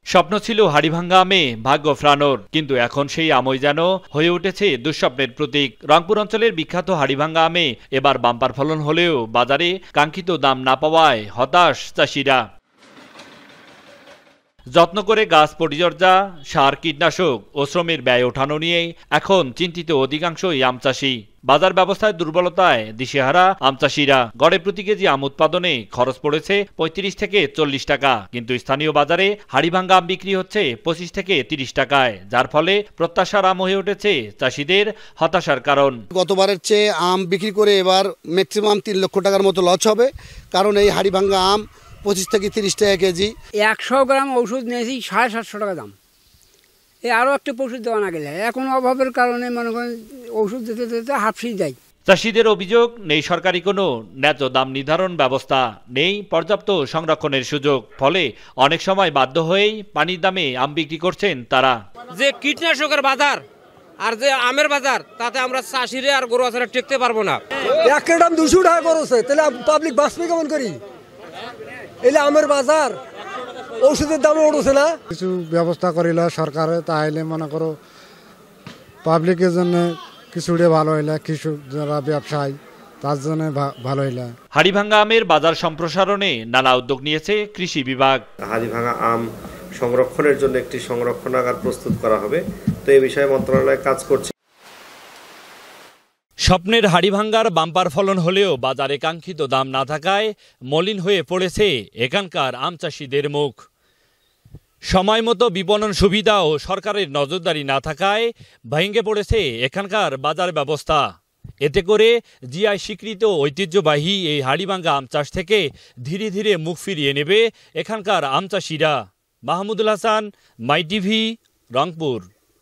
স্বপ্ন ছিল হাড়িভাঙ্গা আমে ভাগ্য ফ্রানোর, কিন্তু এখন সেই আমই যেন হয়ে উঠেছে দুঃস্বপ্নের প্রতীক। রংপুর অঞ্চলের বিখ্যাত হাড়িভাঙ্গা আমে এবার বাম্পার ফলন হলেও বাজারে কাঙ্ক্ষিত দাম না পাওয়ায় হতাশ চাষিরা। যত্ন করে গাছ পরিচর্যা, সার, কীটনাশক ও শ্রমের ব্যয় ওঠানো নিয়েই এখন চিন্তিত অধিকাংশই আম চাষি। বাজার ব্যবস্থায় দুর্বলতায় দিশেহারা আম চাষিরা। গড়ে প্রতি কেজি আম উৎপাদনে খরচ পড়েছে ৩৫ থেকে ৪০ টাকা, কিন্তু স্থানীয় বাজারে হাড়িভাঙ্গা আম বিক্রি হচ্ছে ২৫ থেকে ৩০ টাকায়, যার ফলে প্রত্যাশার আম হয়ে উঠেছে চাষিদের হতাশার কারণ। গতবারের চেয়ে আম বিক্রি করে এবার ম্যাক্সিমাম ৩ লক্ষ টাকার মতো লস হবে, কারণ এই হাড়িভাঙ্গা আম ২৫ থেকে ৩০ টাকা কেজি। ১০০ গ্রাম ওষুধ নিয়েছি ৭৫০ টাকা দাম। আরও একটা ওষুধ দেওয়া না গেলে এখন অভাবের কারণে মনে করেন ওষুধ দিতে দিতে হাঁপসিয়ে যায়। চাষিদের অভিযোগ, নেই সরকারি কোনো ন্যায্য দাম নির্ধারণ ব্যবস্থা, নেই পর্যাপ্ত সংরক্ষণের সুযোগ, ফলে অনেক সময় বাধ্য হয়েই পানির দামে আম বিক্রি করছেন তারা। যে কীটনাশকের বাজার আর যে আমের বাজার, তাতে আমরা চাষিরে আর গরু আছাড়া টিকতে পারবো না। এক দাম ২০০ টাকা করছে, তাহলে পাবলিক বাঁচবে কেমন করি? এলে আমের বাজার, ওষুধের দাম উঠছে না। কিছু ব্যবস্থা করিল সরকারে, তাহলে মনে করো পাবলিকের জন্য কিছুটা ভালো হইলে, কৃষক যারা ব্যবসায়ী তার জন্য ভালো হইলে। হাড়িভাঙ্গা আমের বাজার সম্প্রসারণে নানা উদ্যোগ নিয়েছে কৃষি বিভাগ। হাড়িভাঙ্গা আম সংরক্ষণের জন্য একটি সংরক্ষণাগার প্রস্তুত করা হবে, তো এই বিষয়ে মন্ত্রণালয় কাজ করছে। স্বপ্নের হাড়িভাঙ্গার বাম্পার ফলন হলেও বাজারে কাঙ্ক্ষিত দাম না থাকায় মলিন হয়ে পড়েছে এখানকার আম চাষিদের মুখ। সময় মতো বিপণন সুবিধা ও সরকারের নজরদারি না থাকায় ভেঙে পড়েছে এখানকার বাজার ব্যবস্থা। এতে করে জিআই স্বীকৃত ঐতিহ্যবাহী এই হাড়িভাঙ্গা আম চাষ থেকে ধীরে ধীরে মুখ ফিরিয়ে নেবে এখানকার আম চাষিরা। মাহমুদুল হাসান, মাই টিভি, রংপুর।